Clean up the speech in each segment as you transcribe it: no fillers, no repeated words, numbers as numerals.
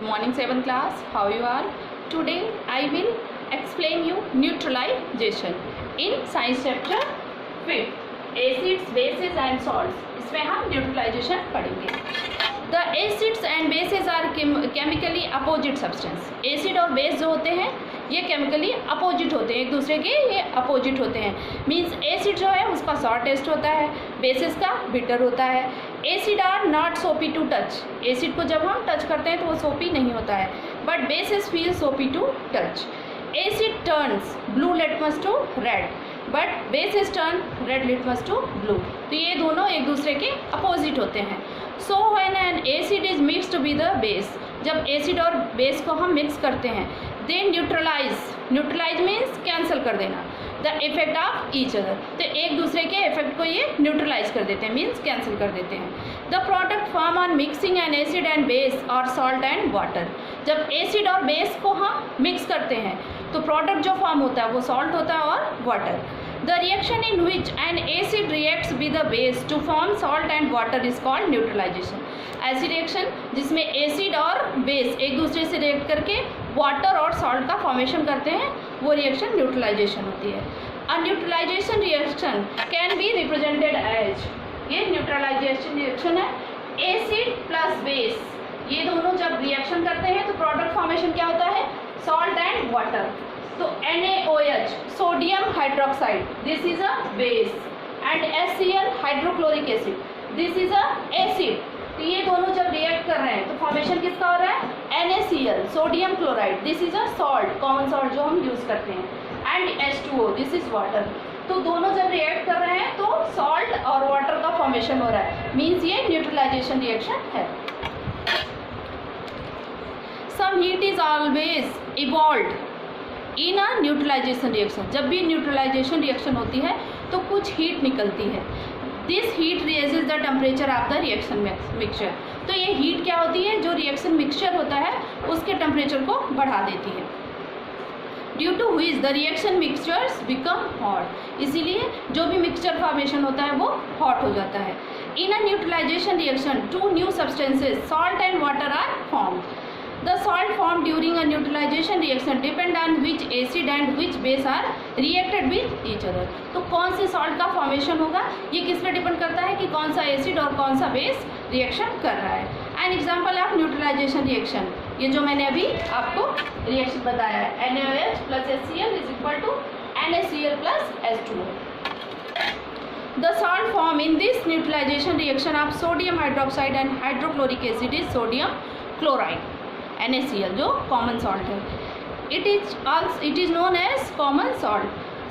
Good morning 7th class. How you are? Today I will explain you neutralization in science chapter 5. Acids, bases and salts. इसमें हम neutralization पढ़ेंगे. The acids and bases are chemically opposite substance. Acid और base जो होते हैं ये chemically opposite होते हैं, एक दूसरे के ये अपोजिट होते हैं. मीन्स एसिड जो है उसका सॉर टेस्ट होता है, बेसिस का बिटर होता है. एसिड आर नॉट सोपी टू टच. एसिड को जब हम टच करते हैं तो वो सोपी नहीं होता है, but bases feel soapy to touch. Acid turns blue litmus to red, but bases turn red litmus to blue. तो ये दोनों एक दूसरे के अपोजिट होते हैं. So when an acid is mixed with the base, जब एसिड और बेस को हम मिक्स करते हैं, दे न्यूट्रलाइज मीन्स कैंसिल कर देना the effect of each other. तो एक दूसरे के इफेक्ट को ये न्यूट्रलाइज कर देते हैं, मीन्स कैंसिल कर देते हैं. The product form on mixing N acid and base और सॉल्ट एंड वाटर. जब एसिड और बेस को हम मिक्स करते हैं तो प्रोडक्ट जो फॉर्म होता है वो सॉल्ट होता है और water. The reaction in which an acid reacts with the base to form salt and water is called neutralisation. ऐसी रिएक्शन जिसमें एसिड और बेस एक दूसरे से रिएक्ट करके वाटर और सॉल्ट का फॉर्मेशन करते हैं वो रिएक्शन न्यूट्रलाइजेशन होती है. A neutralisation reaction can be represented as, ये न्यूट्रलाइजेशन रिएक्शन है एसिड प्लस बेस. ये दोनों जब रिएक्शन करते हैं तो प्रोडक्ट फॉर्मेशन क्या होता है, सॉल्ट एंड वाटर. तो NaOH sodium hydroxide, this is a base, and HCl hydrochloric acid, this is a acid. तो ये दोनों जब रिएक्ट कर रहे हैं तो फॉर्मेशन किसका हो रहा है, NaCl sodium chloride, this is a salt, common salt जो हम यूज करते हैं, and H2O, this is water. तो दोनों जब रिएक्ट कर रहे हैं तो सॉल्ट और वाटर का फॉर्मेशन हो रहा है, मीन्स ये न्यूट्रलाइजेशन रिएक्शन है. Some heat is always evolved in a neutralisation reaction. जब भी न्यूट्रलाइजेशन रिएक्शन होती है तो कुछ हीट निकलती है. This heat raises the temperature of the reaction mixture. तो ये हीट क्या होती है, जो रिएक्शन मिक्सचर होता है उसके टेम्परेचर को बढ़ा देती है. Due to which the reaction mixtures become hot. इसीलिए जो भी मिक्सचर फॉर्मेशन होता है वो हॉट हो जाता है. In a neutralisation reaction two new substances salt and water are formed. The salt formed during a neutralization reaction depend on which acid and which base are reacted with each other. तो कौन से salt का formation होगा ये किस पे depend करता है कि कौन सा एसिड और कौन सा बेस रिएक्शन कर रहा है. An example of neutralisation reaction, ये जो मैंने अभी आपको रिएक्शन बताया है, NaOH plus HCl is equal to NaCl plus H2O. The salt formed in this neutralization reaction of sodium hydroxide and hydrochloric acid is sodium chloride, NaCl, जो common salt है. It is known as common salt.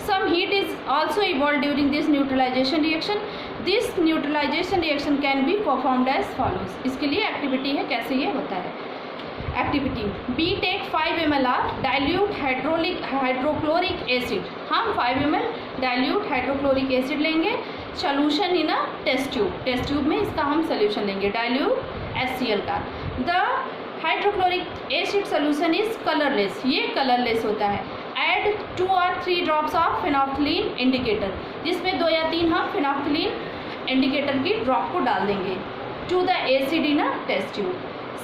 Some heat is also evolve during this neutralisation reaction. This neutralisation reaction can be performed as follows. इसके लिए activity है, कैसे ये होता है. Activity be take 5 ml of dilute hydrochloric acid. हम 5 ml dilute hydrochloric acid लेंगे. Solution in a test tube, test tube में इसका हम सोल्यूशन लेंगे डाइल्यूट HCl का. The hydrochloric acid solution is colourless, ये कलरलेस होता है. Add 2 or 3 drops of phenolphthalein indicator, जिसमें 2 या 3 हम फिनॉक्थिलीन इंडिकेटर की ड्रॉप को डाल देंगे. To the acid in a test tube.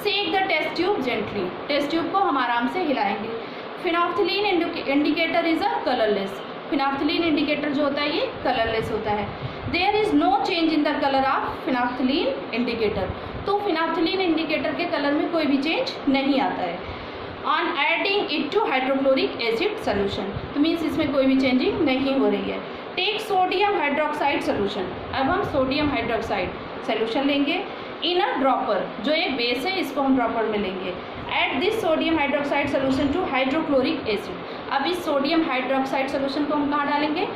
Shake the test tube gently, test tube को हम आराम से हिलाएंगे. Phenolphthalein indicator is a colourless. Phenolphthalein indicator जो होता है ये कलरलेस होता है. There is no change in the colour of phenolphthalein indicator. तो फिनॉक्थिलीन इंडिकेटर के कलर में कोई भी चेंज नहीं आता है. On adding it to hydrochloric acid solution, तो मीन्स इसमें कोई भी चेंजिंग नहीं हो रही है. Take sodium hydroxide solution. अब हम सोडियम हाइड्रोक्साइड सोल्यूशन लेंगे इन अ ड्रॉपर, जो एक बेस है इसको हम ड्रॉपर में लेंगे. Add this sodium hydroxide solution to hydrochloric acid. अब इस सोडियम हाइड्रोक्साइड सोल्यूशन को हम कहाँ डालेंगे,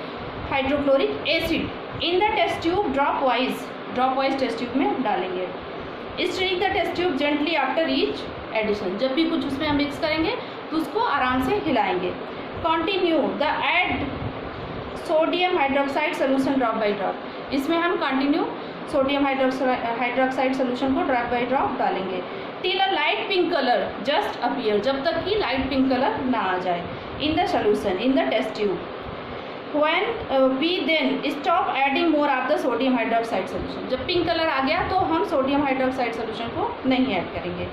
hydrochloric acid. In the test tube drop wise test tube में डालेंगे. Stirring the test tube gently after each addition. जब भी कुछ उसमें हम मिक्स करेंगे तो उसको आराम से हिलाएंगे. Continue the add sodium hydroxide solution drop by drop. इसमें हम कंटिन्यू सोडियम हाइड्रोक्साइड सोल्यूशन को ड्रॉप बाई ड्रॉप डालेंगे. Till a light pink colour just appear, जब तक कि लाइट पिंक कलर ना आ जाए in the solution in the test tube. when we then stop adding more of the sodium hydroxide solution. जब pink colour आ गया तो हम सोडियम हाइड्रोक्साइड सोल्यूशन को नहीं ऐड करेंगे.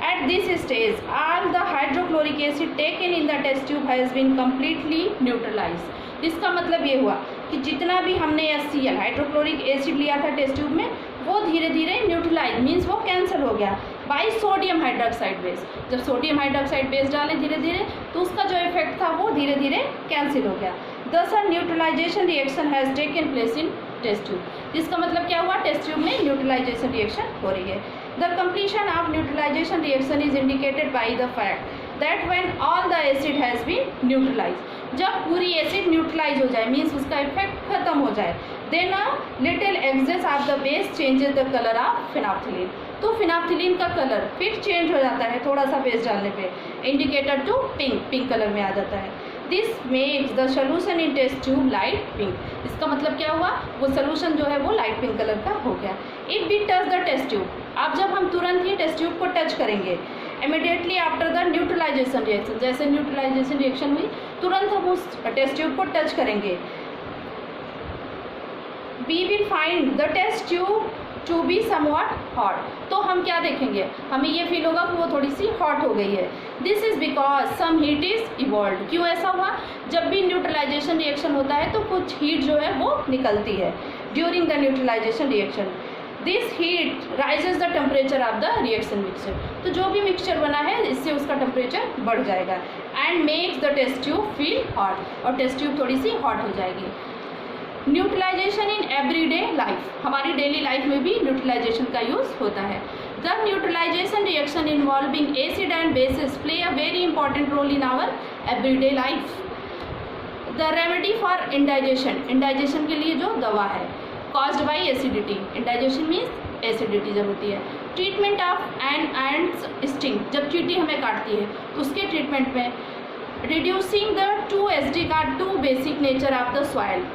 At this stage, all the hydrochloric acid taken in the test tube has been completely neutralized. इसका मतलब ये हुआ कि जितना भी हमने HCl हाइड्रोक्लोरिक एसिड लिया था टेस्ट ट्यूब में, वो धीरे धीरे न्यूट्रलाइज मीन्स वो कैंसिल हो गया बाई सोडियम हाइड्रोक्साइड बेस। जब सोडियम हाइड्रोक्साइड बेस डालें धीरे धीरे तो उसका जो इफेक्ट था वो धीरे धीरे कैंसिल हो गया। This a neutralisation reaction has taken place in test tube. इसका मतलब क्या हुआ, टेस्ट ट्यूब में न्यूट्रलाइजेशन रिएक्शन हो रही है। The completion of neutralisation reaction is indicated by the fact that when all the acid has been neutralise. जब पूरी एसिड न्यूट्रलाइज हो जाए मीन्स उसका इफेक्ट खत्म हो जाए, then a little excess of the base changes the colour of phenolphthalein. तो phenolphthalein का कलर फिर चेंज हो जाता है थोड़ा सा बेस डालने पे, indicator to pink, pink colour में आ जाता है। This makes the solution in test tube light pink. इसका मतलब क्या हुआ, वो सोल्यूशन जो है वो लाइट पिंक कलर का हो गया। If we touch the test tube, अब जब हम तुरंत ही टेस्ट ट्यूब को टच करेंगे immediately after the neutralisation reaction, जैसे न्यूट्रलाइजेशन रिएक्शन हुई तुरंत हम उस टेस्ट ट्यूब को टच करेंगे, we will find the test tube to be somewhat hot. तो हम क्या देखेंगे, हमें ये फील होगा कि वो थोड़ी सी हॉट हो गई है। This is because some heat is evolve. क्यों ऐसा हुआ, जब भी न्यूट्रलाइजेशन रिएक्शन होता है तो कुछ हीट जो है वो निकलती है during the neutralisation reaction. This heat raises the temperature of the reaction mixture. तो जो भी मिक्सचर बना है इससे उसका टेम्परेचर बढ़ जाएगा and makes the test tube feel hot, और टेस्ट ट्यूब थोड़ी सी हॉट हो जाएगी। न्यूट्रलाइजेशन इन एवरीडे लाइफ, हमारी डेली लाइफ में भी न्यूट्रलाइजेशन का यूज़ होता है। The neutralisation reaction involving acid and bases play a very important role in our everyday life. The remedy for indigestion, indigestion के लिए जो दवा है, caused by acidity, indigestion means acidity जब होती है। ट्रीटमेंट ऑफ एंड्स स्टिंग, जब चींटी हमें काटती है उसके ट्रीटमेंट में। रिड्यूसिंग द टू एसिडिक और too basic nature of the soil,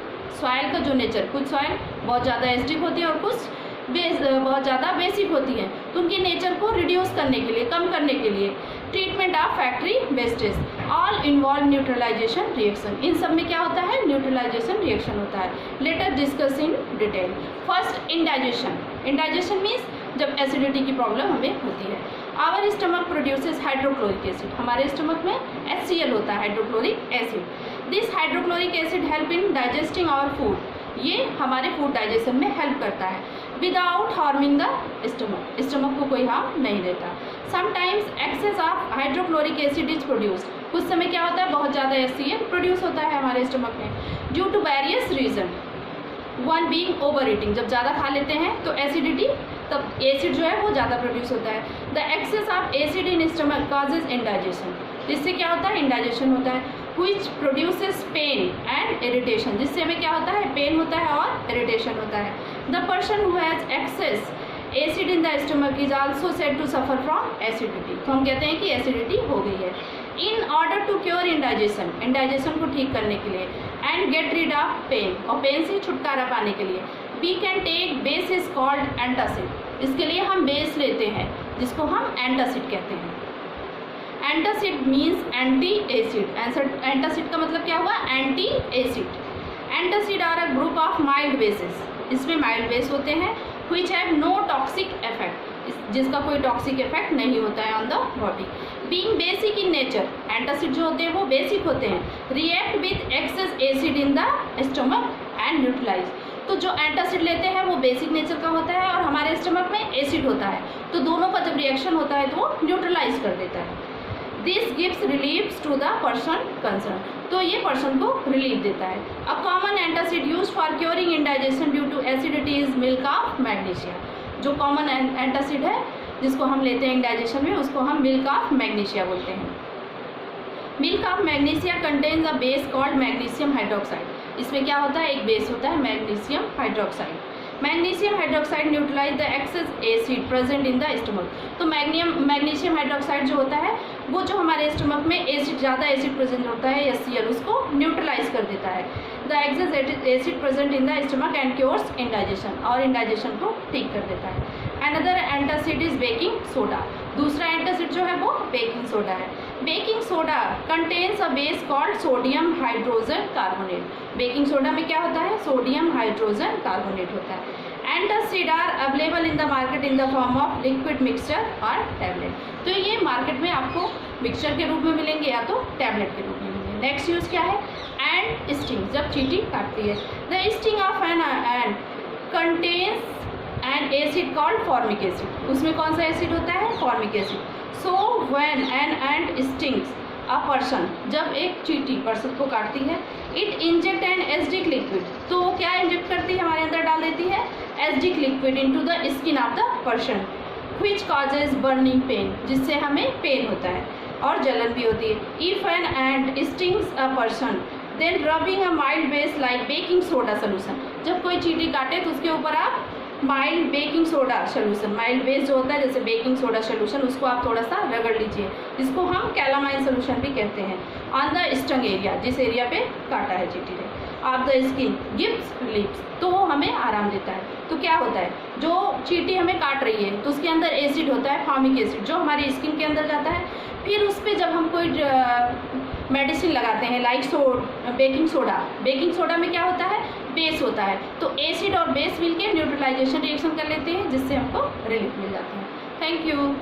soil का जो नेचर, कुछ सॉइल बहुत ज़्यादा एसिडिक होती है और कुछ बहुत ज़्यादा बेसिक होती है, तो उनके नेचर को रिड्यूस करने के लिए, कम करने के लिए। Treatment of factory wastage, all involve neutralisation reaction, इन सब में क्या होता है, न्यूट्रलाइजेशन रिएक्शन होता है। Let us discuss in detail. First indigestion, indigestion means जब एसिडिटी की प्रॉब्लम हमें होती है। Our stomach produces hydrochloric acid, हमारे स्टमक में HCl होता है hydrochloric acid. This hydrochloric acid help in digesting our food, ये हमारे फूड डाइजेशन में हेल्प करता है without harming the stomach, stomach को कोई हार्म नहीं देता। Sometimes excess of hydrochloric acid is produced, कुछ समय क्या होता है बहुत ज़्यादा HCl प्रोड्यूस होता है हमारे स्टमक में due to various reason. One being over eating, जब ज़्यादा खा लेते हैं तो एसिडिटी, तब एसिड जो है वो ज़्यादा प्रोड्यूस होता है। The excess of acid in stomach causes indigestion, इससे क्या होता है, इंडाइजेशन होता है। Which produces pain and irritation, जिससे हमें क्या होता है, पेन होता है और इरिटेशन होता है। The person who has excess acid in the stomach is also said to suffer from acidity, तो हम कहते हैं कि एसिडिटी हो गई है। In order to cure indigestion, indigestion को ठीक करने के लिए, and get rid of pain, और पेन से छुटकारा पाने के लिए, we can take base is called antacid, इसके लिए हम बेस लेते हैं जिसको हम एंटासिड कहते हैं। Antacid means anti acid, antacid का मतलब क्या हुआ, anti acid. Antacid are a group of mild bases, इसमें माइल्ड बेस होते हैं which have no toxic effect, जिसका कोई टॉक्सिक इफेक्ट नहीं होता है on the body. Being basic in nature, antacid जो होते हैं वो बेसिक होते हैं, react with excess acid in the stomach and neutralize, तो जो एंटासिड लेते हैं वो बेसिक नेचर का होता है और हमारे स्टमक में एसिड होता है, तो दोनों का जब रिएक्शन होता है तो वो न्यूट्रलाइज कर देता है। This gives relief to the person concern, तो ये पर्सन को रिलीफ देता है। A common antacid use for curing indigestion due to acidity is milk of magnesia, जो कॉमन एंटासिड है जिसको हम लेते हैं इंडाइजेशन में उसको हम मिल्क ऑफ मैग्नीशिया बोलते हैं। Milk of magnesia contains a base called magnesium hydroxide, इसमें क्या होता है, एक बेस होता है magnesium hydroxide. Magnesium hydroxide neutralize the excess acid present in the stomach, तो मैग्नीशियम हाइड्रोक्साइड जो होता है वो जो हमारे स्टमक में एसिड, ज़्यादा एसिड प्रेजेंट होता है HCl, उसको न्यूट्रलाइज कर देता है। The excess acid present in the stomach and cures indigestion, और इंडाइजेशन को ठीक कर देता है। Another antacid is baking soda, दूसरा एंटासिड जो है वो बेकिंग सोडा है। Baking soda contains a base called sodium hydrogen carbonate, baking soda में क्या होता है, सोडियम हाइड्रोजन कार्बोनेट होता है। Antacid are available in the market in the form of liquid mixture और टैबलेट। तो ये मार्केट में आपको मिक्सचर के रूप में मिलेंगे या तो टैबलेट के रूप में मिलेंगे। नेक्स्ट यूज़ क्या है, एंड स्टिंग, जब चींटी काटती है। The sting of an ant contains an acid called formic acid. उसमें कौन सा एसिड होता है, formic acid. So when an ant stings a person, जब एक चींटी पर्सन को काटती है, it inject an acidic liquid, तो वो क्या इंजेक्ट करती है, हमारे अंदर डाल देती है acidic liquid into the skin of the person, which causes burning pain, जिससे हमें पेन होता है और जलन भी होती है। If an ant stings a person then rubbing a mild base like baking soda solution, जब कोई चींटी काटे तो उसके ऊपर आप mild baking soda solution, mild base जो होता है जैसे बेकिंग सोडा सोल्यूशन, उसको आप थोड़ा सा रगड़ लीजिए, जिसको हम कैलामाइन सोल्यूशन भी कहते हैं, ऑन द स्टंग एरिया, जिस एरिया पे काटा है चींटी ने, of the skin gives relief, तो वो हमें आराम देता है। तो क्या होता है, जो चींटी हमें काट रही है तो उसके अंदर एसिड होता है, फॉर्मिक एसिड, जो हमारी स्किन के अंदर जाता है, फिर उस पर जब हम कोई मेडिसिन लगाते हैं लाइक बेकिंग सोडा में क्या होता है, बेस होता है, तो एसिड और बेस मिलके न्यूट्रलाइजेशन रिएक्शन कर लेते हैं, जिससे हमको रिलीफ मिल जाता है। Thank you.